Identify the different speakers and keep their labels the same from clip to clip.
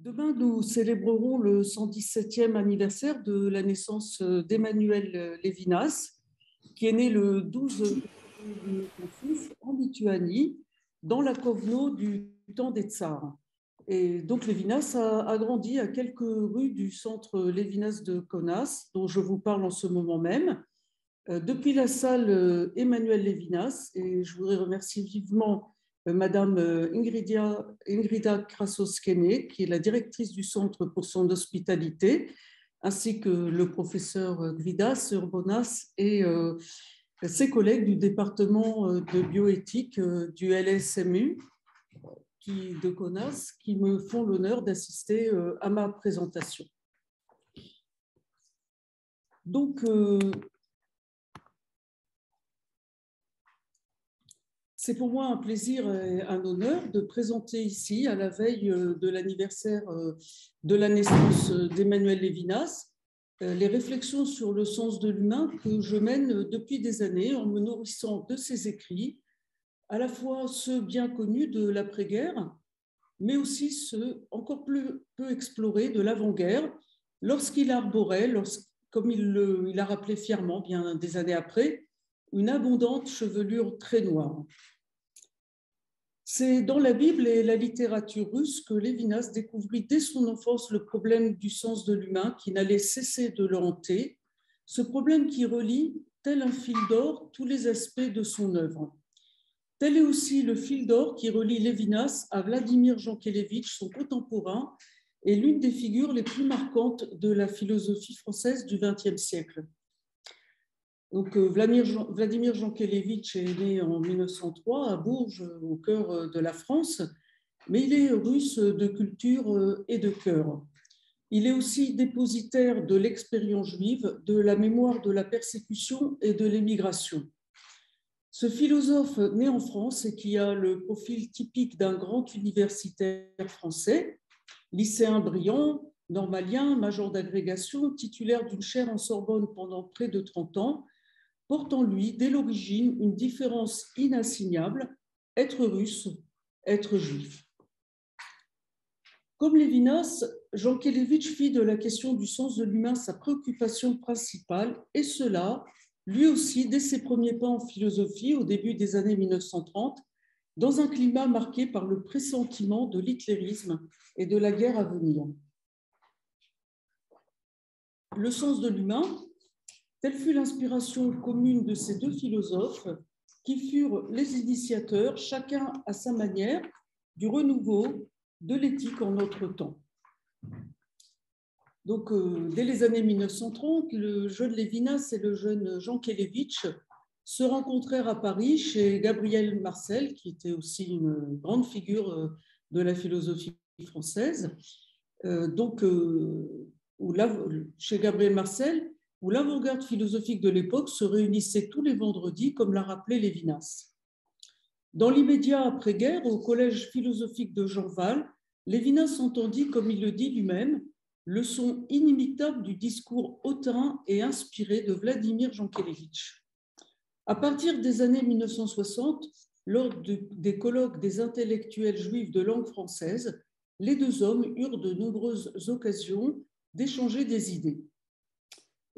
Speaker 1: Demain, nous célébrerons le 117e anniversaire de la naissance d'Emmanuel Levinas, qui est né le 12 février 1906 en Lituanie, dans la Kovno du temps des Tsars. Et donc, Levinas a grandi à quelques rues du centre Levinas de Kaunas, dont je vous parle en ce moment même, depuis la salle Emmanuel Levinas. Et je voudrais remercier vivement Madame Ingrida Krasoskene, qui est la directrice du centre pour son hospitalité, ainsi que le professeur Gvidas Urbonas et ses collègues du département de bioéthique du LSMU de Kaunas, qui me font l'honneur d'assister à ma présentation. Donc, c'est pour moi un plaisir et un honneur de présenter ici, à la veille de l'anniversaire de la naissance d'Emmanuel Levinas, les réflexions sur le sens de l'humain que je mène depuis des années en me nourrissant de ses écrits, à la fois ceux bien connus de l'après-guerre, mais aussi ceux encore plus peu explorés de l'avant-guerre, lorsqu'il arborait, comme il l'a rappelé fièrement bien des années après, une abondante chevelure très noire. C'est dans la Bible et la littérature russe que Levinas découvrit dès son enfance le problème du sens de l'humain qui n'allait cesser de le hanter, ce problème qui relie, tel un fil d'or, tous les aspects de son œuvre. Tel est aussi le fil d'or qui relie Levinas à Vladimir Jankélévitch, son contemporain, et l'une des figures les plus marquantes de la philosophie française du XXe siècle. Donc, Vladimir Jankélévitch est né en 1903 à Bourges, au cœur de la France, mais il est russe de culture et de cœur. Il est aussi dépositaire de l'expérience juive, de la mémoire de la persécution et de l'émigration. Ce philosophe né en France et qui a le profil typique d'un grand universitaire français, lycéen brillant, normalien, major d'agrégation, titulaire d'une chaire en Sorbonne pendant près de 30 ans, porte en lui, dès l'origine, une différence inassignable, être russe, être juif. Comme Levinas, Jankélévitch fit de la question du sens de l'humain sa préoccupation principale, et cela, lui aussi, dès ses premiers pas en philosophie, au début des années 1930, dans un climat marqué par le pressentiment de l'hitlérisme et de la guerre à venir. Le sens de l'humain, telle fut l'inspiration commune de ces deux philosophes qui furent les initiateurs, chacun à sa manière, du renouveau de l'éthique en notre temps. Donc, dès les années 1930, le jeune Levinas et le jeune Jankélévitch se rencontrèrent à Paris chez Gabriel Marcel, qui était aussi une grande figure de la philosophie française, chez Gabriel Marcel, où l'avant-garde philosophique de l'époque se réunissait tous les vendredis, comme l'a rappelé Levinas. Dans l'immédiat après-guerre, au collège philosophique de Jean Val, Levinas entendit, comme il le dit lui-même, le son inimitable du discours hautain et inspiré de Vladimir Jankélévitch. À partir des années 1960, lors des colloques des intellectuels juifs de langue française, les deux hommes eurent de nombreuses occasions d'échanger des idées.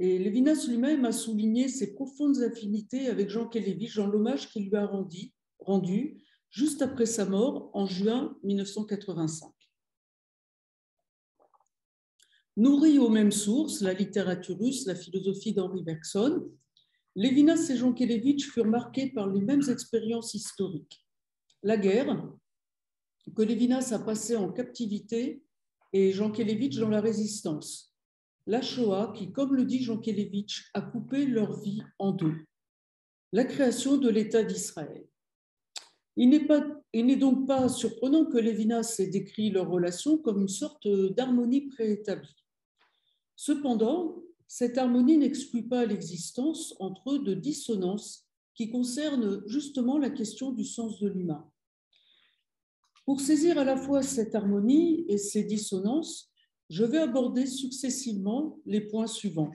Speaker 1: Et Levinas lui-même a souligné ses profondes affinités avec Jankélévitch dans l'hommage qu'il lui a rendu juste après sa mort en juin 1985. Nourris aux mêmes sources, la littérature russe, la philosophie d'Henri Bergson, Levinas et Jankélévitch furent marqués par les mêmes expériences historiques. La guerre, que Levinas a passée en captivité, et Jankélévitch dans la résistance. La Shoah, qui, comme le dit Jankélévitch, a coupé leur vie en deux. La création de l'État d'Israël. Il n'est donc pas surprenant que Levinas ait décrit leur relation comme une sorte d'harmonie préétablie. Cependant, cette harmonie n'exclut pas l'existence entre eux de dissonances qui concernent justement la question du sens de l'humain. Pour saisir à la fois cette harmonie et ces dissonances, je vais aborder successivement les points suivants.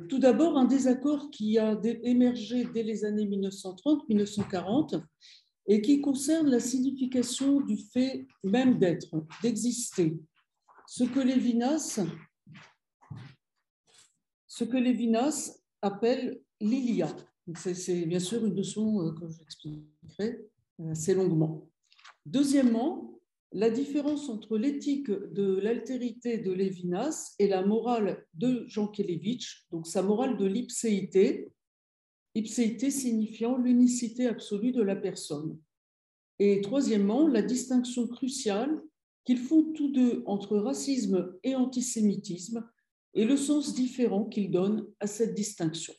Speaker 1: Tout d'abord, un désaccord qui a émergé dès les années 1930-1940 et qui concerne la signification du fait même d'être, d'exister. Ce que Lévinas appelle l'ilia. C'est bien sûr une notion que j'expliquerai assez longuement. Deuxièmement, la différence entre l'éthique de l'altérité de Lévinas et la morale de Jankélévitch, donc sa morale de l'ipséité, ipséité signifiant l'unicité absolue de la personne. Et troisièmement, la distinction cruciale qu'ils font tous deux entre racisme et antisémitisme et le sens différent qu'ils donnent à cette distinction.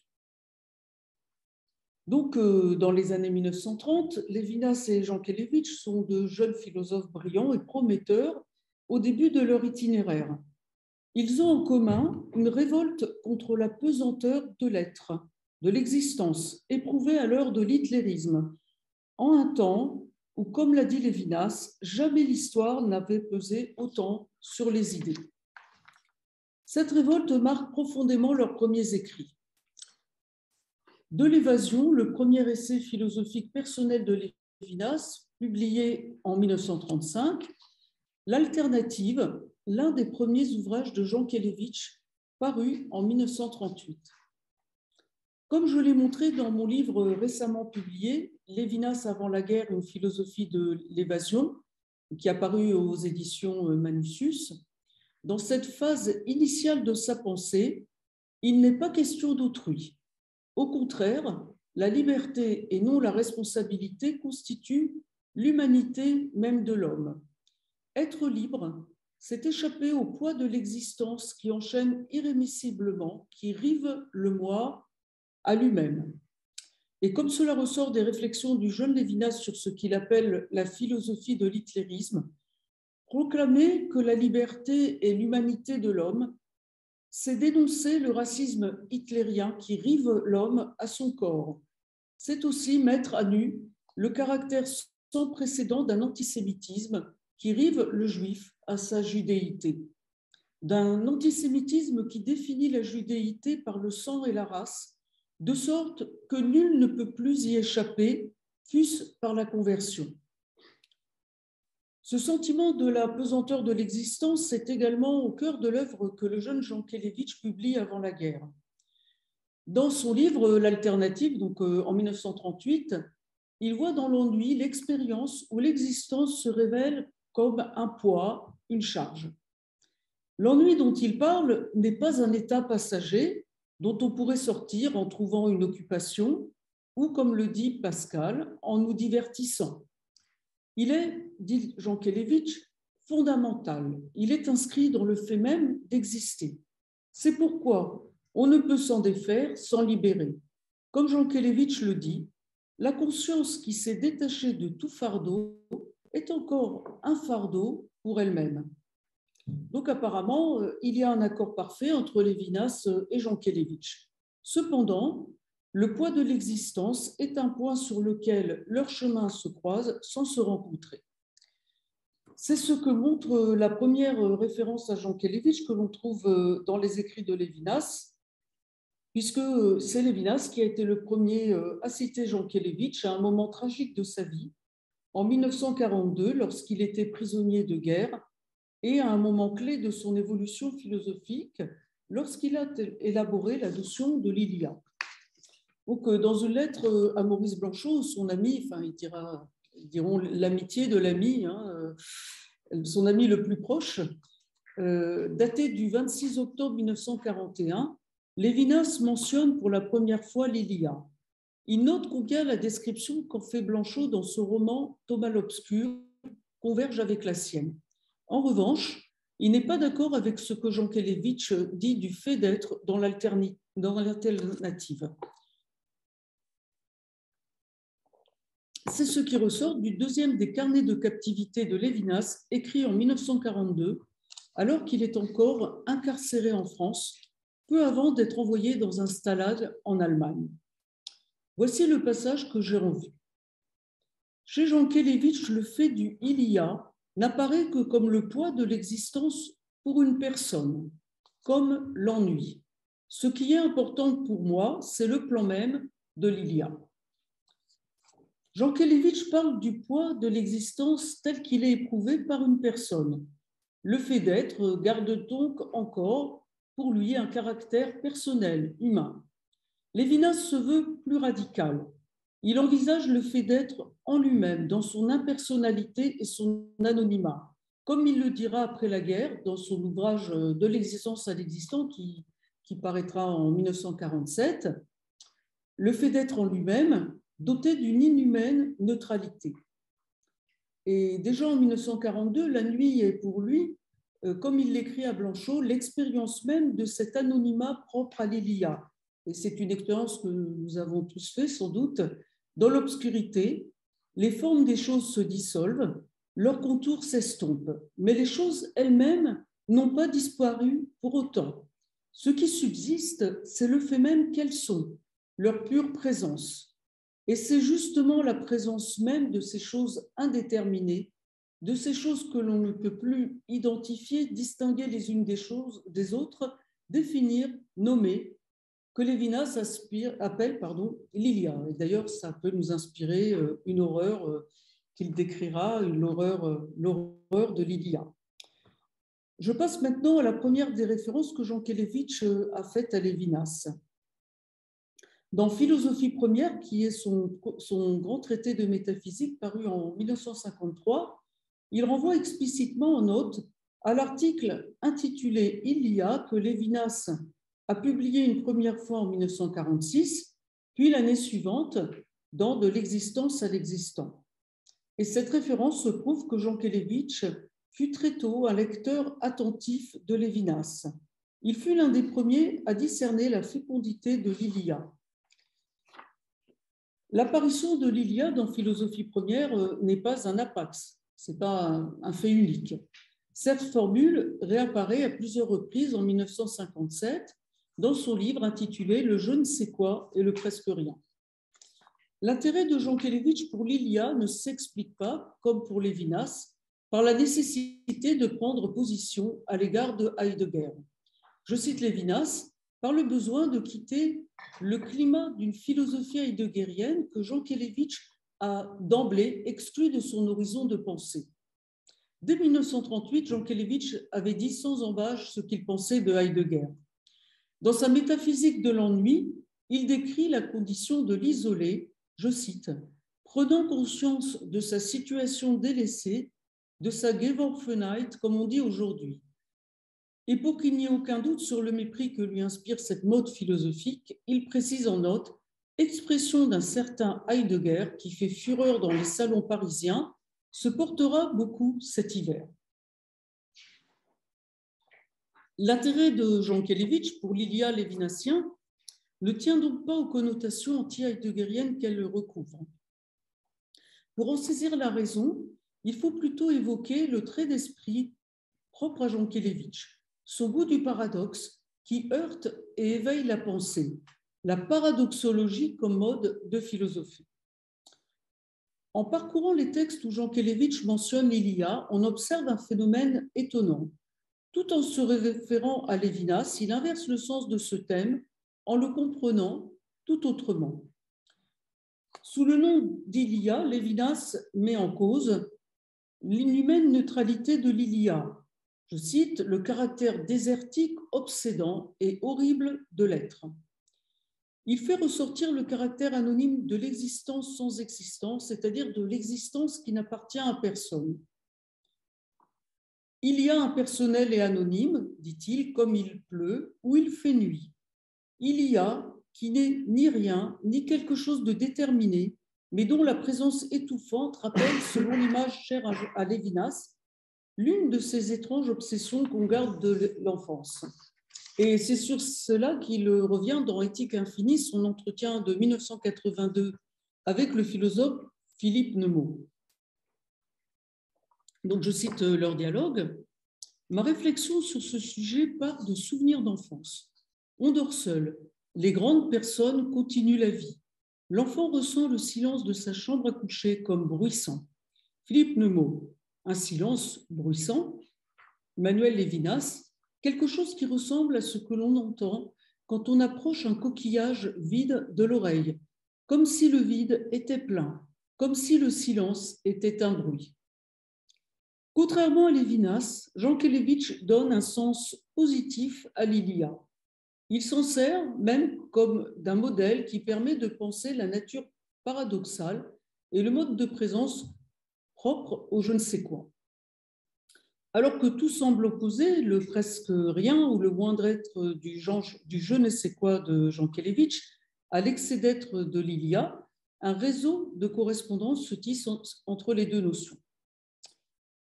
Speaker 1: Donc, dans les années 1930, Lévinas et Jankélévitch sont de jeunes philosophes brillants et prometteurs au début de leur itinéraire. Ils ont en commun une révolte contre la pesanteur de l'être, de l'existence, éprouvée à l'heure de l'hitlérisme, en un temps où, comme l'a dit Lévinas, jamais l'histoire n'avait pesé autant sur les idées. Cette révolte marque profondément leurs premiers écrits. De l'évasion, le premier essai philosophique personnel de Lévinas, publié en 1935, l'Alternative, l'un des premiers ouvrages de Jankélévitch, paru en 1938. Comme je l'ai montré dans mon livre récemment publié, Lévinas avant la guerre, une philosophie de l'évasion, qui est apparu aux éditions Manutius, dans cette phase initiale de sa pensée, il n'est pas question d'autrui. Au contraire, la liberté et non la responsabilité constituent l'humanité même de l'homme. Être libre, c'est échapper au poids de l'existence qui enchaîne irrémissiblement, qui rive le moi à lui-même. Et comme cela ressort des réflexions du jeune Lévinas sur ce qu'il appelle la philosophie de l'hitlérisme, proclamer que la liberté est l'humanité de l'homme, c'est dénoncer le racisme hitlérien qui rive l'homme à son corps. C'est aussi mettre à nu le caractère sans précédent d'un antisémitisme qui rive le juif à sa judéité, d'un antisémitisme qui définit la judéité par le sang et la race, de sorte que nul ne peut plus y échapper, fût-ce par la conversion. Ce sentiment de la pesanteur de l'existence est également au cœur de l'œuvre que le jeune Jankélévitch publie avant la guerre. Dans son livre L'Alternative, donc en 1938, il voit dans l'ennui l'expérience où l'existence se révèle comme un poids, une charge. L'ennui dont il parle n'est pas un état passager dont on pourrait sortir en trouvant une occupation ou, comme le dit Pascal, en nous divertissant. Il est, dit Jankélévitch, fondamental. Il est inscrit dans le fait même d'exister. C'est pourquoi on ne peut s'en défaire, s'en libérer. Comme Jankélévitch le dit, la conscience qui s'est détachée de tout fardeau est encore un fardeau pour elle-même. Donc apparemment, il y a un accord parfait entre Lévinas et Jankélévitch. Cependant, le poids de l'existence est un point sur lequel leurs chemins se croisent sans se rencontrer. C'est ce que montre la première référence à Jankélévitch que l'on trouve dans les écrits de Lévinas, puisque c'est Lévinas qui a été le premier à citer Jankélévitch à un moment tragique de sa vie, en 1942, lorsqu'il était prisonnier de guerre, et à un moment clé de son évolution philosophique, lorsqu'il a élaboré la notion de l'ilia. Donc, dans une lettre à Maurice Blanchot, son ami, enfin, ils diront l'amitié de l'ami, hein, son ami le plus proche, daté du 26 octobre 1941, Lévinas mentionne pour la première fois l'Ilia. Il note combien la description qu'en fait Blanchot dans ce roman Thomas l'Obscur converge avec la sienne. En revanche, il n'est pas d'accord avec ce que Jankélévitch dit du fait d'être dans l'alternative. C'est ce qui ressort du deuxième des carnets de captivité de Lévinas, écrit en 1942, alors qu'il est encore incarcéré en France, peu avant d'être envoyé dans un stallage en Allemagne. Voici le passage que j'ai revu. Chez Jankélévitch, le fait du « il y a » n'apparaît que comme le poids de l'existence pour une personne, comme l'ennui. Ce qui est important pour moi, c'est le plan même de l'il y a. Jankélévitch parle du poids de l'existence tel qu'il est éprouvé par une personne. Le fait d'être garde donc encore pour lui un caractère personnel, humain. Lévinas se veut plus radical. Il envisage le fait d'être en lui-même, dans son impersonnalité et son anonymat. Comme il le dira après la guerre, dans son ouvrage De l'existence à l'existant, qui paraîtra en 1947, le fait d'être en lui-même, doté d'une inhumaine neutralité. Et déjà en 1942, la nuit est pour lui, comme il l'écrit à Blanchot, l'expérience même de cet anonymat propre à l'Ilia. Et c'est une expérience que nous avons tous fait sans doute. Dans l'obscurité, les formes des choses se dissolvent, leurs contours s'estompent, mais les choses elles-mêmes n'ont pas disparu pour autant. Ce qui subsiste, c'est le fait même qu'elles sont, leur pure présence. Et c'est justement la présence même de ces choses indéterminées, de ces choses que l'on ne peut plus identifier, distinguer les unes des autres, définir, nommer, que Lévinas appelle l'Ilia. Et d'ailleurs, ça peut nous inspirer une horreur qu'il décrira, l'horreur de l'Ilia. Je passe maintenant à la première des références que Jankélévitch a faites à Lévinas. Dans Philosophie première, qui est son grand traité de métaphysique paru en 1953, il renvoie explicitement en note à l'article intitulé Ilia que Lévinas a publié une première fois en 1946, puis l'année suivante dans De l'existence à l'existant. Et cette référence prouve que Jankélévitch fut très tôt un lecteur attentif de Lévinas. Il fut l'un des premiers à discerner la fécondité de l'Ilia. L'apparition de l'Ilia dans Philosophie première n'est pas un apax, ce n'est pas un fait unique. Cette formule réapparaît à plusieurs reprises en 1957 dans son livre intitulé « Le je ne sais quoi et le presque rien ». L'intérêt de Jankélévitch pour l'Ilia ne s'explique pas, comme pour Lévinas, par la nécessité de prendre position à l'égard de Heidegger. Je cite Lévinas, par le besoin de quitter le climat d'une philosophie heideggerienne que Jankélévitch a d'emblée exclu de son horizon de pensée. Dès 1938, Jankélévitch avait dit sans embâche ce qu'il pensait de Heidegger. Dans sa métaphysique de l'ennui, il décrit la condition de l'isolé, je cite, « prenant conscience de sa situation délaissée, de sa Geworfenheit, comme on dit aujourd'hui. » Et pour qu'il n'y ait aucun doute sur le mépris que lui inspire cette mode philosophique, il précise en note « expression d'un certain Heidegger qui fait fureur dans les salons parisiens, se portera beaucoup cet hiver. » L'intérêt de Jankélévitch pour l'Ilia lévinassien ne tient donc pas aux connotations anti-heideggeriennes qu'elle recouvre. Pour en saisir la raison, il faut plutôt évoquer le trait d'esprit propre à Jankélévitch, son goût du paradoxe qui heurte et éveille la pensée, la paradoxologie comme mode de philosophie. En parcourant les textes où Jankélévitch mentionne l'Ilia, on observe un phénomène étonnant. Tout en se référant à Lévinas, il inverse le sens de ce thème en le comprenant tout autrement. Sous le nom d'Ilia, Lévinas met en cause l'inhumaine neutralité de l'Ilia. Je cite, « le caractère désertique, obsédant et horrible de l'être ». Il fait ressortir le caractère anonyme de l'existence sans existence, c'est-à-dire de l'existence qui n'appartient à personne. Il y a un personnel et anonyme, dit-il, comme il pleut ou il fait nuit. Il y a qui n'est ni rien, ni quelque chose de déterminé, mais dont la présence étouffante rappelle, selon l'image chère à Lévinas, l'une de ces étranges obsessions qu'on garde de l'enfance. Et c'est sur cela qu'il revient dans Éthique infinie, son entretien de 1982 avec le philosophe Philippe Nemours. Donc, je cite leur dialogue. « Ma réflexion sur ce sujet part de souvenirs d'enfance. On dort seul. Les grandes personnes continuent la vie. L'enfant ressent le silence de sa chambre à coucher comme bruissant. Philippe Nemours. Un silence bruissant. Manuel Lévinas. Quelque chose qui ressemble à ce que l'on entend quand on approche un coquillage vide de l'oreille, comme si le vide était plein. comme si le silence était un bruit. Contrairement à Lévinas, Jankélévitch donne un sens positif à l'Ilia. Il s'en sert même comme d'un modèle qui permet de penser la nature paradoxale et le mode de présence propre au je ne sais quoi. Alors que tout semble opposer, le presque rien ou le moindre être du je ne sais quoi de Jankélévitch à l'excès d'être de l'Ilia, un réseau de correspondance se tisse entre les deux notions.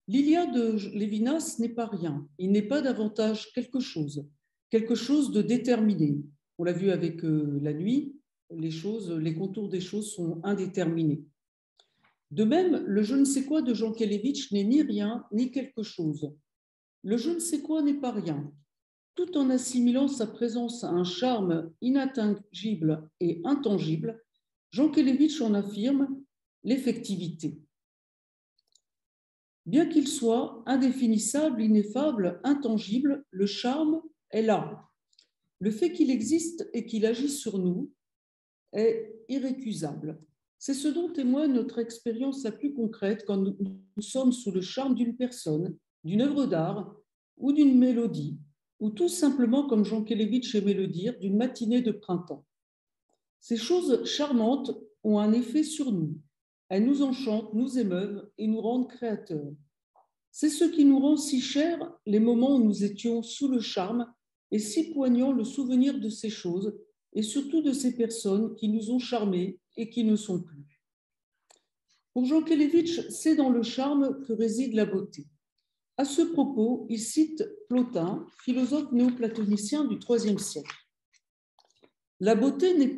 Speaker 1: L'Ilia de Lévinas n'est pas rien, il n'est pas davantage quelque chose de déterminé. On l'a vu avec la nuit, les contours des choses sont indéterminés. De même, le je ne sais quoi de Jankélévitch n'est ni rien ni quelque chose. Le je ne sais quoi n'est pas rien. Tout en assimilant sa présence à un charme inattingible et intangible, Jankélévitch en affirme l'effectivité. Bien qu'il soit indéfinissable, ineffable, intangible, le charme est là. Le fait qu'il existe et qu'il agisse sur nous est irrécusable. C'est ce dont témoigne notre expérience la plus concrète quand nous sommes sous le charme d'une personne, d'une œuvre d'art ou d'une mélodie, ou tout simplement, comme Jankélévitch aimait le dire, d'une matinée de printemps. Ces choses charmantes ont un effet sur nous. Elles nous enchantent, nous émeuvent et nous rendent créateurs. C'est ce qui nous rend si chers les moments où nous étions sous le charme et si poignant le souvenir de ces choses et surtout de ces personnes qui nous ont charmés et qui ne sont plus. Pour Jankélévitch, c'est dans le charme que réside la beauté. À ce propos, il cite Plotin, philosophe néoplatonicien du IIIe siècle. La beauté n'est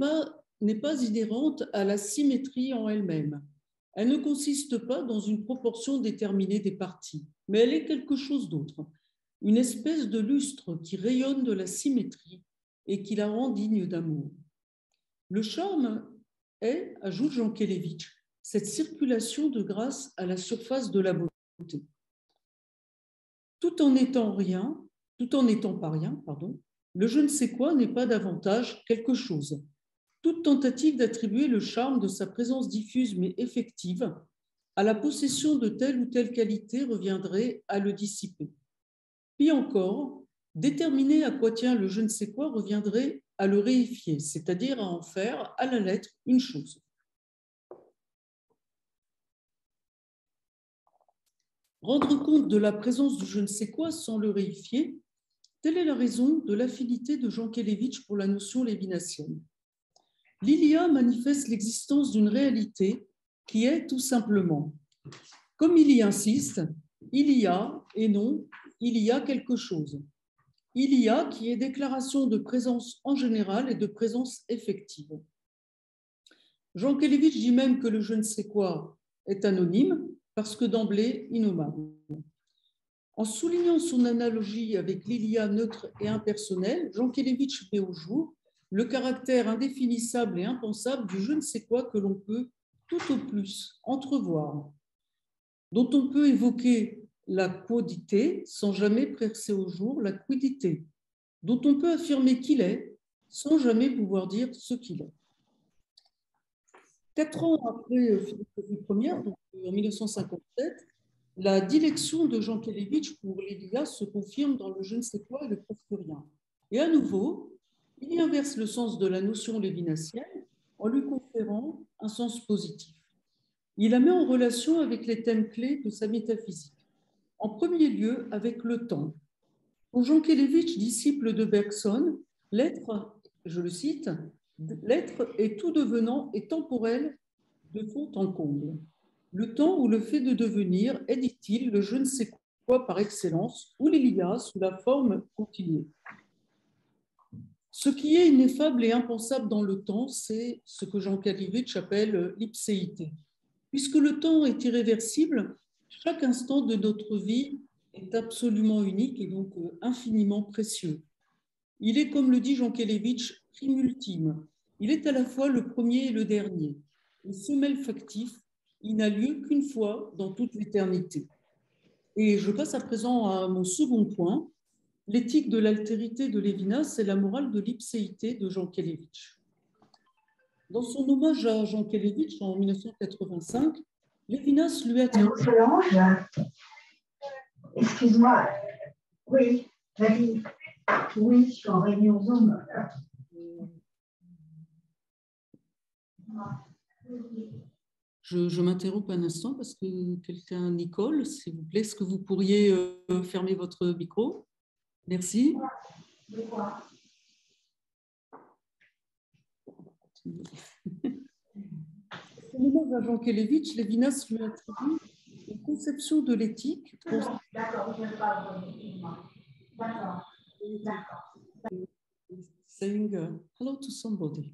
Speaker 1: pas inhérente à la symétrie en elle-même. Elle ne consiste pas dans une proportion déterminée des parties, mais elle est quelque chose d'autre, une espèce de lustre qui rayonne de la symétrie et qui la rend digne d'amour. Le charme est, ajoute Jankélévitch, cette circulation de grâce à la surface de la beauté. Tout en n'étant pas rien, le je ne sais quoi n'est pas davantage quelque chose. Toute tentative d'attribuer le charme de sa présence diffuse mais effective à la possession de telle ou telle qualité reviendrait à le dissiper. Puis encore, déterminer à quoi tient le je ne sais quoi reviendrait à le réifier, c'est-à-dire à en faire à la lettre une chose. Rendre compte de la présence du je ne sais quoi sans le réifier, telle est la raison de l'affinité de Jankélévitch pour la notion lévinassienne. L'Ilia manifeste l'existence d'une réalité qui est tout simplement, comme il y insiste, il y a et non il y a quelque chose. Il y a qui est déclaration de présence en général et de présence effective. Jankélévitch dit même que le je ne sais quoi est anonyme parce que d'emblée innommable. En soulignant son analogie avec l'Ilia neutre et impersonnel, Jankélévitch met au jour le caractère indéfinissable et impensable du je ne sais quoi que l'on peut tout au plus entrevoir, dont on peut évoquer la quodité sans jamais presser au jour la quidité, dont on peut affirmer qu'il est sans jamais pouvoir dire ce qu'il est. 4 ans après Philosophie première, donc en 1957, la dilection de Jankélévitch pour l'Ilia se confirme dans le je ne sais quoi et le presque rien. Et à nouveau, il y inverse le sens de la notion lévinassienne en lui conférant un sens positif. Il la met en relation avec les thèmes clés de sa métaphysique. En premier lieu, avec le temps. Pour Jankélévitch, disciple de Bergson, l'être, je le cite, l'être est tout devenant et temporel de fond en comble. Le temps ou le fait de devenir est, dit-il, le je ne sais quoi par excellence, ou l'Ilia sous la forme continuée. Ce qui est ineffable et impensable dans le temps, c'est ce que Jankélévitch appelle l'ipséité. Puisque le temps est irréversible, chaque instant de notre vie est absolument unique et donc infiniment précieux. Il est, comme le dit Jankélévitch, prime ultime. Il est à la fois le premier et le dernier. Le semel factif, il n'a lieu qu'une fois dans toute l'éternité. Et je passe à présent à mon second point. L'éthique de l'altérité de Lévinas, c'est la morale de l'ipséité de Jankélévitch. Dans son hommage à Jean Kelevitch en 1985, Lévinas lui a...
Speaker 2: Solange, excuse-moi, oui, vas-y. Oui, je suis en réunion Zoom.
Speaker 1: Je m'interromps un instant parce que quelqu'un, Nicole, s'il vous plaît, est-ce que vous pourriez fermer votre micro? Merci. Au moment à Jean Kelevitch, Lévinas lui attribue une conception de l'éthique.
Speaker 2: D'accord, je parle. D'accord.
Speaker 1: Saying hello to somebody.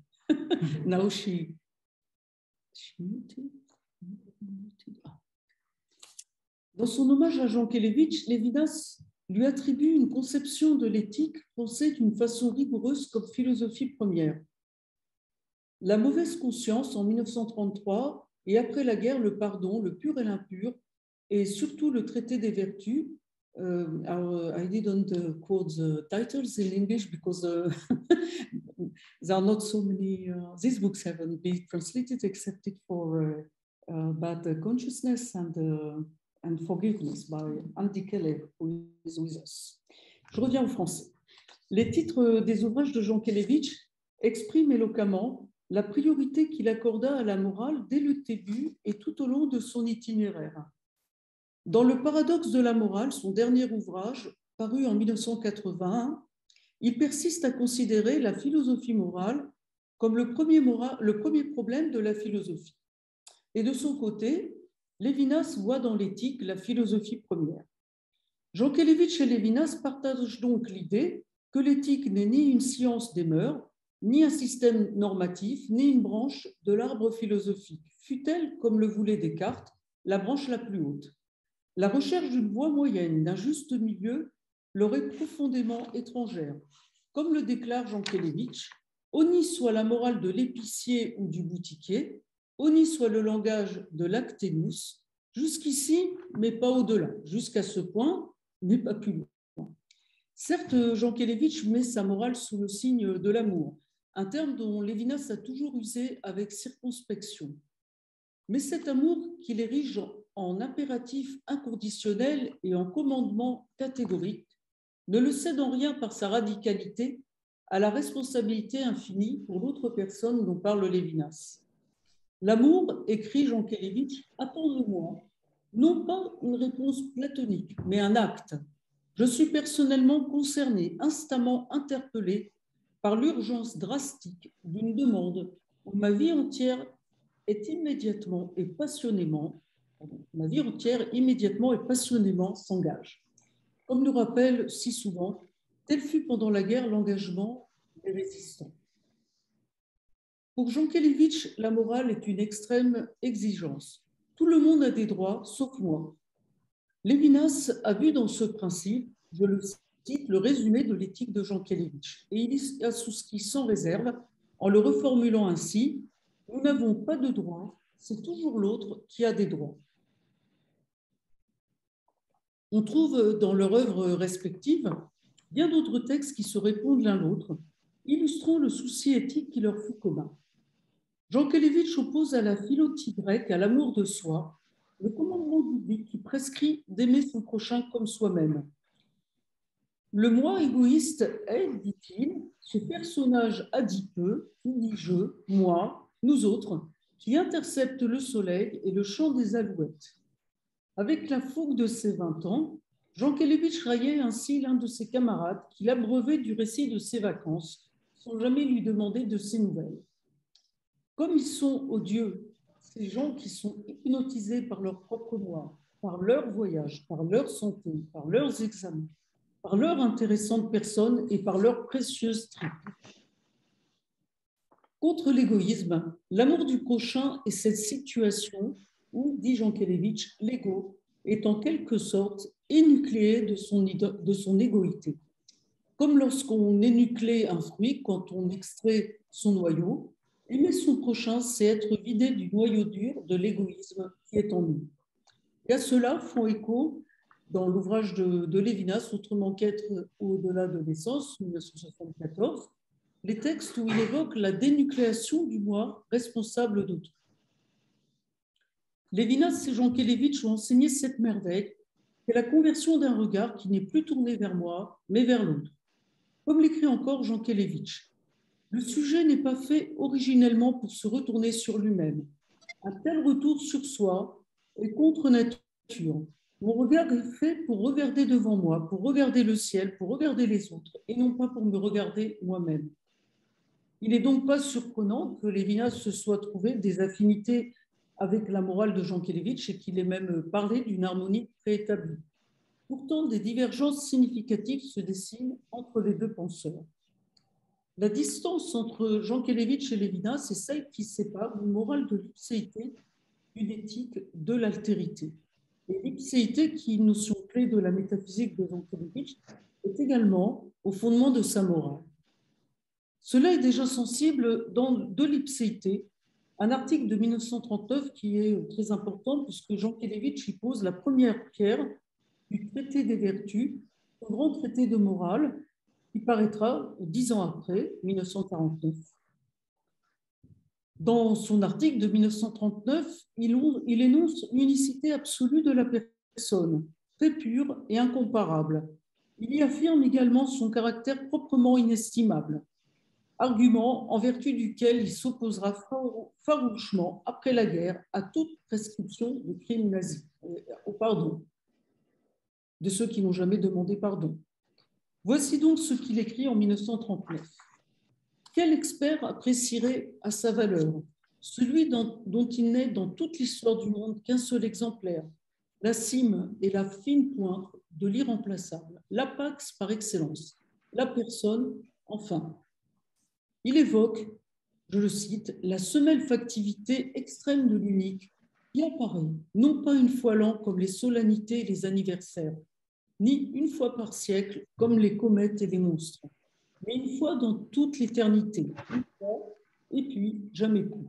Speaker 1: Now she muted. Dans son hommage à Jean Kelevitch, Lévinas lui attribue une conception de l'éthique pensée d'une façon rigoureuse comme philosophie première. La mauvaise conscience en 1933 et après la guerre, le pardon, le pur et l'impur, et surtout le traité des vertus. I didn't quote the titles in English because there are not so many. These books haven't been translated except for bad consciousness and forgiveness by Andy Keller, who is with us. Je reviens au français. Les titres des ouvrages de Jean Kelevitch expriment éloquemment la priorité qu'il accorda à la morale dès le début et tout au long de son itinéraire. Dans Le paradoxe de la morale, son dernier ouvrage, paru en 1981, il persiste à considérer la philosophie morale comme le premier problème de la philosophie. Et de son côté, Lévinas voit dans l'éthique la philosophie première. Jean Kelevitch et Lévinas partagent donc l'idée que l'éthique n'est ni une science des mœurs, ni un système normatif, ni une branche de l'arbre philosophique, fût-elle, comme le voulait Descartes, la branche la plus haute. La recherche d'une voie moyenne, d'un juste milieu, leur est profondément étrangère. Comme le déclare Jean Kelevitch, honni soit la morale de l'épicier ou du boutiquier, honni soit le langage de l'acténus, jusqu'ici, mais pas au-delà, jusqu'à ce point, mais pas plus loin. Certes, Jean Kelevitch met sa morale sous le signe de l'amour, un terme dont Lévinas a toujours usé avec circonspection. Mais cet amour qu'il érige en impératif inconditionnel et en commandement catégorique ne le cède en rien par sa radicalité à la responsabilité infinie pour l'autre personne dont parle Lévinas. L'amour, écrit Jean Kelevitch, attend de moi non pas une réponse platonique, mais un acte. Je suis personnellement concerné, instamment interpellé par l'urgence drastique d'une demande où ma vie entière immédiatement et passionnément s'engage. Comme le rappelle si souvent, tel fut pendant la guerre l'engagement des résistants. Pour Jean Kelevitch, la morale est une extrême exigence. Tout le monde a des droits, sauf moi. Lévinas a vu dans ce principe, je le cite, le résumé de l'éthique de Jean Kelevitch. Et il y a souscrit sans réserve en le reformulant ainsi: nous n'avons pas de droits, c'est toujours l'autre qui a des droits. On trouve dans leur œuvre respective bien d'autres textes qui se répondent l'un l'autre, illustrant le souci éthique qui leur fut commun. Jean Kelevitch oppose à la philotie grecque, à l'amour de soi, le commandement biblique qui prescrit d'aimer son prochain comme soi-même. Le moi égoïste est, dit-il, ce personnage adipeux qui dit je, moi, nous autres, qui intercepte le soleil et le chant des alouettes. Avec la fougue de ses 20 ans, Jean Kelevitch raillait ainsi l'un de ses camarades qui l'abreuvait du récit de ses vacances, sans jamais lui demander de ses nouvelles. Comme ils sont odieux, ces gens qui sont hypnotisés par leur propre moi, par leur voyage, par leur santé, par leurs examens, par leur intéressante personne et par leur précieuse tribu. Contre l'égoïsme, l'amour du prochain est cette situation où, dit Jean Kelevitch, l'ego est en quelque sorte énucléé de son égoïté. Comme lorsqu'on énuclée un fruit quand on extrait son noyau, aimer son prochain, c'est être vidé du noyau dur de l'égoïsme qui est en nous. Et à cela font écho dans l'ouvrage de Lévinas, Autrement qu'être au-delà de l'essence, 1974, les textes où il évoque la dénucléation du moi responsable d'autrui. Lévinas et Jankélévitch ont enseigné cette merveille, c'est la conversion d'un regard qui n'est plus tourné vers moi, mais vers l'autre. Comme l'écrit encore Jankélévitch, le sujet n'est pas fait originellement pour se retourner sur lui-même. Un tel retour sur soi est contre nature. Mon regard est fait pour regarder devant moi, pour regarder le ciel, pour regarder les autres, et non pas pour me regarder moi-même. Il n'est donc pas surprenant que Lévinas se soit trouvé des affinités avec la morale de Jankélévitch et qu'il ait même parlé d'une harmonie préétablie. Pourtant, des divergences significatives se dessinent entre les deux penseurs. La distance entre Jankélévitch et Lévinas est celle qui sépare une morale de l'ipséité d'une éthique de l'altérité. Et l'ipséité, qui est une notion clé de la métaphysique de Jankélévitch, est également au fondement de sa morale. Cela est déjà sensible dans De l'ipséité, un article de 1939 qui est très important puisque Jankélévitch y pose la première pierre du traité des vertus, un grand traité de morale qui paraîtra 10 ans après, 1949. Dans son article de 1939, il énonce l'unicité absolue de la personne, très pure et incomparable. Il y affirme également son caractère proprement inestimable, argument en vertu duquel il s'opposera farouchement, après la guerre, à toute prescription de crimes nazis, au pardon, de ceux qui n'ont jamais demandé pardon. Voici donc ce qu'il écrit en 1939. Quel expert apprécierait à sa valeur celui dont il n'est dans toute l'histoire du monde qu'un seul exemplaire, la cime et la fine pointe de l'irremplaçable, l'apax par excellence, la personne, enfin. Il évoque, je le cite, la semelle factivité extrême de l'unique qui apparaît, non pas une fois l'an comme les solennités et les anniversaires, ni une fois par siècle comme les comètes et les monstres, mais une fois dans toute l'éternité, une fois, et puis jamais plus.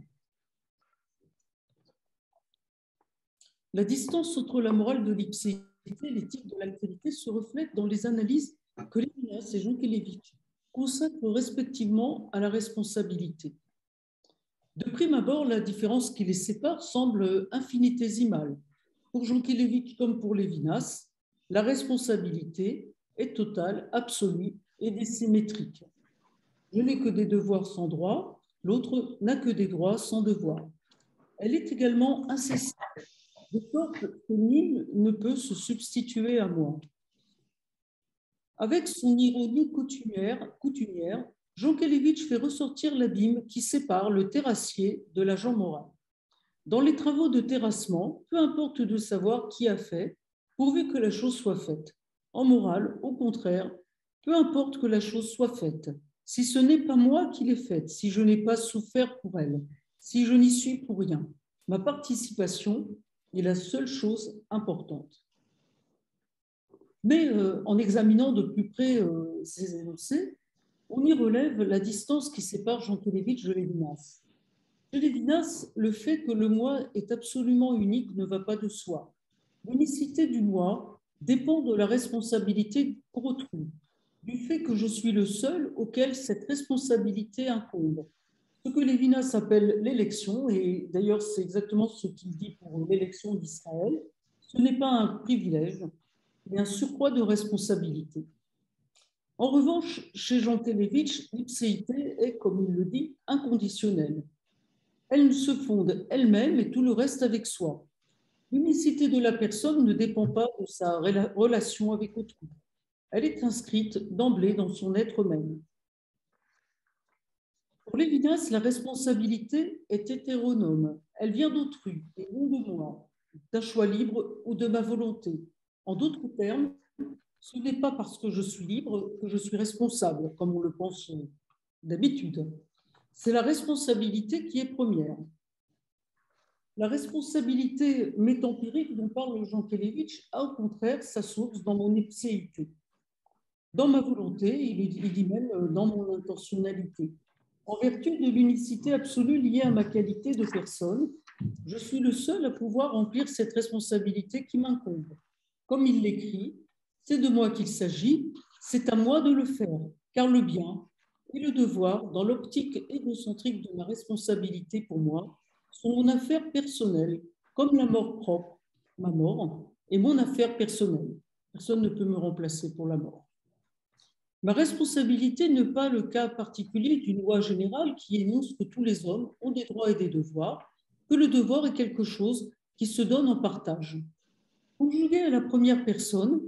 Speaker 1: La distance entre la morale de l'ipséité et l'éthique de l'altérité se reflète dans les analyses que Lévinas et Jankélévitch consacrent respectivement à la responsabilité. De prime abord, la différence qui les sépare semble infinitésimale. Pour Jankélévitch comme pour Lévinas, la responsabilité est totale, absolue et désymétrique. Je n'ai que des devoirs sans droits, l'autre n'a que des droits sans devoirs. Elle est également incessante, de sorte que nul ne peut se substituer à moi. Avec son ironie coutumière, Jankélévitch fait ressortir l'abîme qui sépare le terrassier de l'agent moral. Dans les travaux de terrassement, peu importe de savoir qui a fait, pourvu que la chose soit faite. En morale, au contraire, peu importe que la chose soit faite. Si ce n'est pas moi qui l'ai faite, si je n'ai pas souffert pour elle, si je n'y suis pour rien, ma participation est la seule chose importante. Mais en examinant de plus près ces énoncés, on y relève la distance qui sépare Jankélévitch de Lévinas. Chez Lévinas, le fait que le moi est absolument unique ne va pas de soi. L'unicité du moi dépend de la responsabilité pour autrui, du fait que je suis le seul auquel cette responsabilité incombe. Ce que Lévinas appelle l'élection, et d'ailleurs c'est exactement ce qu'il dit pour l'élection d'Israël, ce n'est pas un privilège, mais un surcroît de responsabilité. En revanche, chez Jankélévitch, l'ipséité est, comme il le dit, inconditionnelle. Elle se fonde elle-même et tout le reste avec soi. L'unicité de la personne ne dépend pas de sa relation avec autrui. Elle est inscrite d'emblée dans son être même. Pour Lévinas, la responsabilité est hétéronome. Elle vient d'autrui et non de moi, d'un choix libre ou de ma volonté. En d'autres termes, ce n'est pas parce que je suis libre que je suis responsable, comme on le pense d'habitude. C'est la responsabilité qui est première. La responsabilité métempirique dont parle Jankélévitch a au contraire sa source dans mon ipséité, dans ma volonté, il dit même dans mon intentionnalité. En vertu de l'unicité absolue liée à ma qualité de personne, je suis le seul à pouvoir remplir cette responsabilité qui m'incombe. Comme il l'écrit, c'est de moi qu'il s'agit, c'est à moi de le faire, car le bien et le devoir, dans l'optique égocentrique de ma responsabilité pour moi, sont mon affaire personnelle, comme la mort propre, ma mort, est mon affaire personnelle. Personne ne peut me remplacer pour la mort. Ma responsabilité n'est pas le cas particulier d'une loi générale qui énonce que tous les hommes ont des droits et des devoirs, que le devoir est quelque chose qui se donne en partage. Conjuguée à la première personne,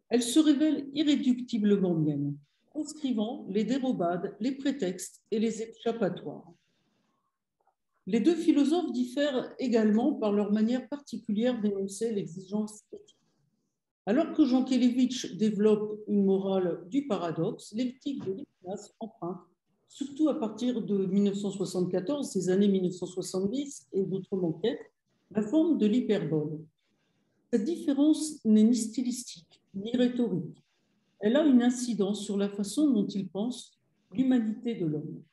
Speaker 1: elle se révèle irréductiblement mienne, proscrivant les dérobades, les prétextes et les échappatoires. Les deux philosophes diffèrent également par leur manière particulière d'énoncer l'exigence éthique. Alors que Jankélévitch développe une morale du paradoxe, l'éthique de Lévinas emprunte, surtout à partir de 1974, ces années 1970 et d'autres enquêtes, la forme de l'hyperbole. Cette différence n'est ni stylistique, ni rhétorique. Elle a une incidence sur la façon dont il pense l'humanité de l'homme.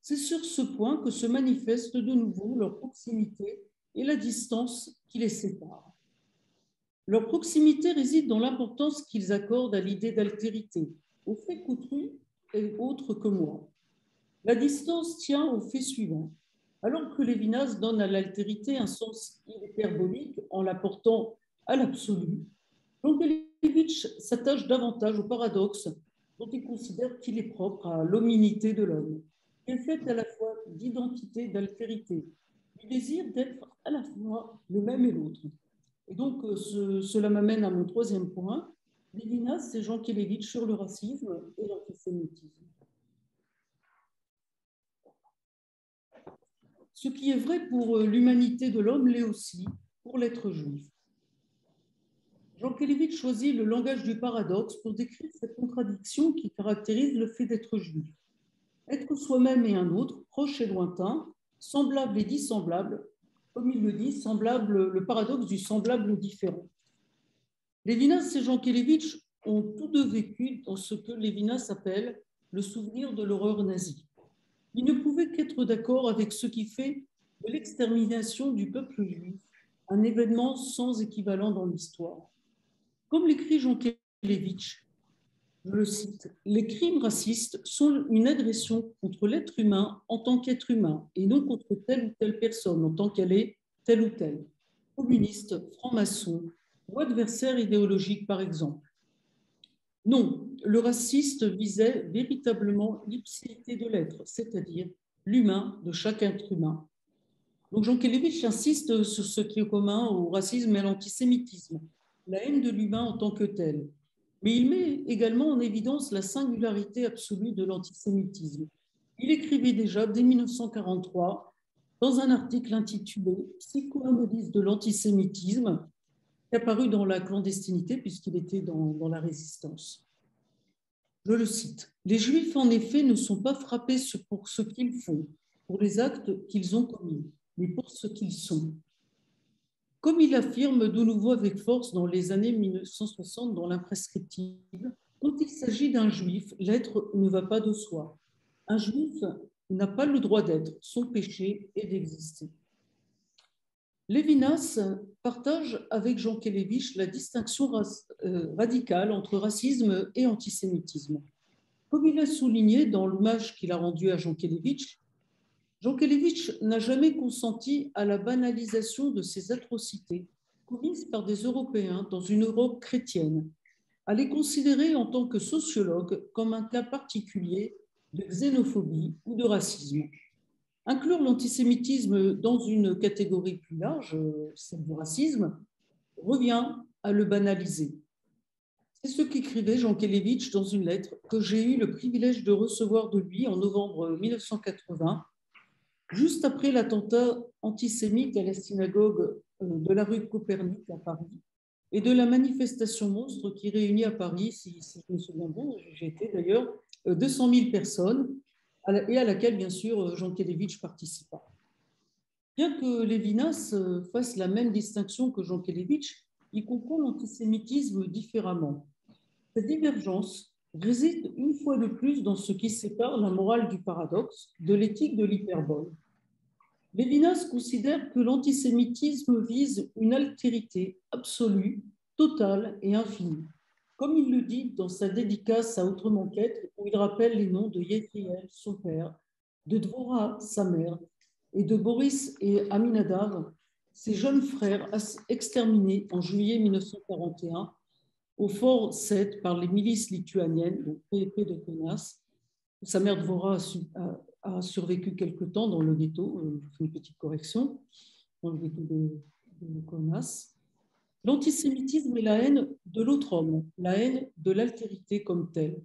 Speaker 1: C'est sur ce point que se manifeste de nouveau leur proximité et la distance qui les sépare. Leur proximité réside dans l'importance qu'ils accordent à l'idée d'altérité, au fait qu'autrui est autre que moi. La distance tient au fait suivant. Alors que Lévinas donne à l'altérité un sens hyperbolique en l'apportant à l'absolu, Jankélévitch s'attache davantage au paradoxe dont il considère qu'il est propre à l'hominité de l'homme, qui est faite à la fois d'identité et d'altérité, du désir d'être à la fois le même et l'autre. Et donc, cela m'amène à mon troisième point. Lévinas et Jankélévitch sur le racisme et l'antisémitisme. Ce qui est vrai pour l'humanité de l'homme l'est aussi pour l'être juif. Jankélévitch choisit le langage du paradoxe pour décrire cette contradiction qui caractérise le fait d'être juif. Être soi-même et un autre, proche et lointain, semblable et dissemblable, comme il le dit, semblable, le paradoxe du semblable différent. Lévinas et Jankélévitch ont tous deux vécu dans ce que Lévinas appelle le souvenir de l'horreur nazie. Ils ne pouvaient qu'être d'accord avec ce qui fait de l'extermination du peuple juif un événement sans équivalent dans l'histoire. Comme l'écrit Jankélévitch, je le cite, « Les crimes racistes sont une agression contre l'être humain en tant qu'être humain et non contre telle ou telle personne en tant qu'elle est telle ou telle, communiste, franc-maçon ou adversaire idéologique par exemple. Non, le raciste visait véritablement l'ipséité de l'être, c'est-à-dire l'humain de chaque être humain. » Donc Jankélévitch insiste sur ce qui est commun au racisme et à l'antisémitisme, la haine de l'humain en tant que tel. Mais il met également en évidence la singularité absolue de l'antisémitisme. Il écrivait déjà dès 1943 dans un article intitulé « Psychoanalyse de l'antisémitisme » qui est apparu dans la clandestinité puisqu'il était dans la résistance. Je le cite. « Les Juifs, en effet, ne sont pas frappés pour ce qu'ils font, pour les actes qu'ils ont commis, mais pour ce qu'ils sont. » Comme il affirme de nouveau avec force dans les années 1960 dans l'imprescriptible, quand il s'agit d'un juif, l'être ne va pas de soi. Un juif n'a pas le droit d'être, son péché est d'exister. Lévinas partage avec Jankélévitch la distinction radicale entre racisme et antisémitisme. Comme il a souligné dans l'hommage qu'il a rendu à Jankélévitch, Jankélévitch n'a jamais consenti à la banalisation de ces atrocités commises par des Européens dans une Europe chrétienne, à les considérer en tant que sociologue comme un cas particulier de xénophobie ou de racisme. Inclure l'antisémitisme dans une catégorie plus large, celle du racisme, revient à le banaliser. C'est ce qu'écrivait Jankélévitch dans une lettre que j'ai eu le privilège de recevoir de lui en novembre 1980, juste après l'attentat antisémite à la synagogue de la rue Copernic à Paris et de la manifestation monstre qui réunit à Paris, si je me souviens bien, j'ai été d'ailleurs, 200 000 personnes et à laquelle, bien sûr, Jankélévitch participa. Bien que Lévinas fasse la même distinction que Jankélévitch, il comprend l'antisémitisme différemment. Cette divergence réside une fois de plus dans ce qui sépare la morale du paradoxe de l'éthique de l'hyperbole. Lévinas considère que l'antisémitisme vise une altérité absolue, totale et infinie, Comme il le dit dans sa dédicace à Autrement qu'être, où il rappelle les noms de Yétriel, son père, de Dvorah, sa mère, et de Boris et Aminadav, ses jeunes frères exterminés en juillet 1941 au fort 7 par les milices lituaniennes, donc PEP de Kaunas. Sa mère Dvorah a survécu quelque temps dans le ghetto, je fais une petite correction, dans le ghetto de Kaunas. L'antisémitisme est la haine de l'autre homme, la haine de l'altérité comme telle.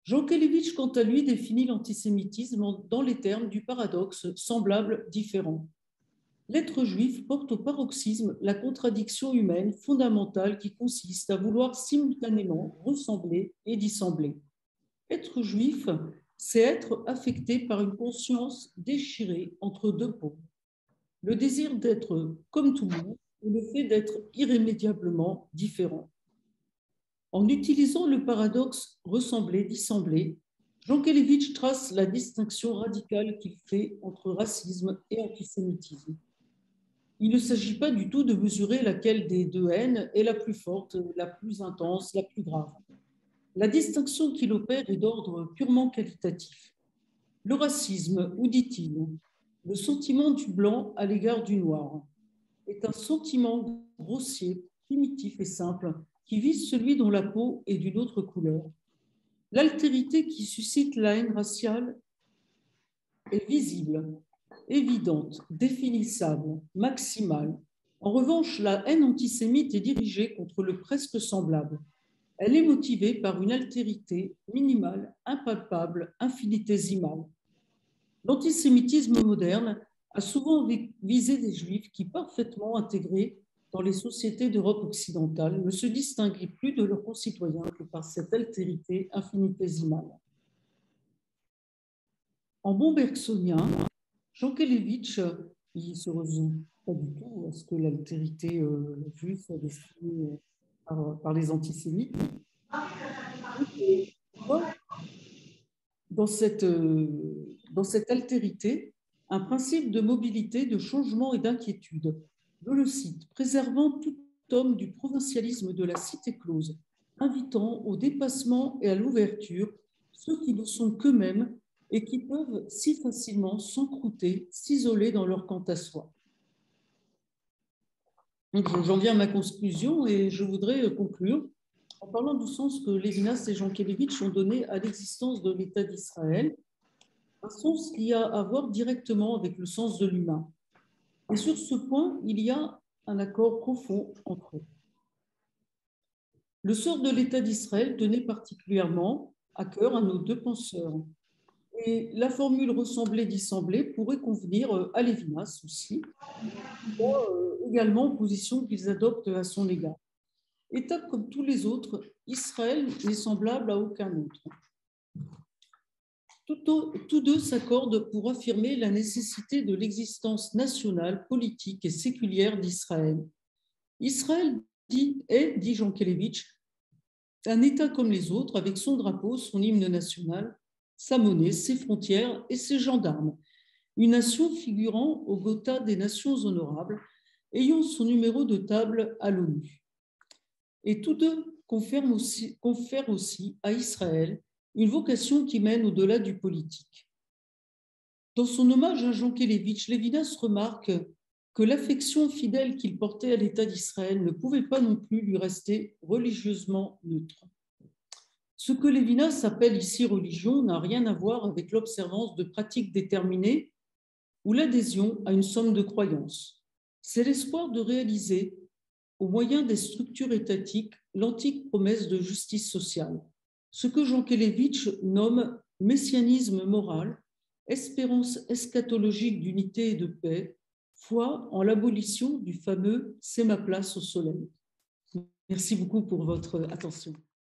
Speaker 1: Jankélévitch, quant à lui, définit l'antisémitisme dans les termes du paradoxe semblable différent. L'être juif porte au paroxysme la contradiction humaine fondamentale qui consiste à vouloir simultanément ressembler et dissembler. Être juif, c'est être affecté par une conscience déchirée entre deux pôles. Le désir d'être comme tout le monde et le fait d'être irrémédiablement différent. En utilisant le paradoxe ressembler-dissembler, Jankélévitch trace la distinction radicale qu'il fait entre racisme et antisémitisme. Il ne s'agit pas du tout de mesurer laquelle des deux haines est la plus forte, la plus intense, la plus grave. La distinction qu'il opère est d'ordre purement qualitatif. Le racisme, ou dit-il, le sentiment du blanc à l'égard du noir, est un sentiment grossier, primitif et simple, qui vise celui dont la peau est d'une autre couleur. L'altérité qui suscite la haine raciale est visible, évidente, définissable, maximale. En revanche, la haine antisémite est dirigée contre le presque semblable. Elle est motivée par une altérité minimale, impalpable, infinitésimale. L'antisémitisme moderne a souvent visé des juifs qui, parfaitement intégrés dans les sociétés d'Europe occidentale, ne se distinguaient plus de leurs concitoyens que par cette altérité infinitésimale. En bon bergsonien, Jankélévitch, il ne se résout pas du tout à ce que l'altérité juive soit destinée par les antisémites. Dans cette altérité, un principe de mobilité, de changement et d'inquiétude. Je le cite, préservant tout homme du provincialisme de la cité close, invitant au dépassement et à l'ouverture ceux qui ne sont qu'eux-mêmes et qui peuvent si facilement s'encrouter, s'isoler dans leur quant à soi. J'en viens à ma conclusion et je voudrais conclure en parlant du sens que Lévinas et Jankélévitch ont donné à l'existence de l'État d'Israël, un sens qui a à voir directement avec le sens de l'humain. Et sur ce point, il y a un accord profond entre eux. Le sort de l'État d'Israël tenait particulièrement à cœur à nos deux penseurs. Et la formule ressembler-dissembler pourrait convenir à Lévinas aussi, également en position qu'ils adoptent à son égard. État comme tous les autres, Israël n'est semblable à aucun autre. Tous deux s'accordent pour affirmer la nécessité de l'existence nationale, politique et séculière d'Israël. Israël dit Jankélévitch, un État comme les autres, avec son drapeau, son hymne national, sa monnaie, ses frontières et ses gendarmes. Une nation figurant au Gotha des nations honorables, ayant son numéro de table à l'ONU. Et tous deux confèrent aussi à Israël une vocation qui mène au-delà du politique. Dans son hommage à Jankélévitch, Lévinas remarque que l'affection fidèle qu'il portait à l'État d'Israël ne pouvait pas non plus lui rester religieusement neutre. Ce que Lévinas appelle ici religion n'a rien à voir avec l'observance de pratiques déterminées ou l'adhésion à une somme de croyances. C'est l'espoir de réaliser, au moyen des structures étatiques, l'antique promesse de justice sociale, ce que Jankélévitch nomme messianisme moral, espérance eschatologique d'unité et de paix, foi en l'abolition du fameux « c'est ma place au soleil ». Merci beaucoup pour votre attention.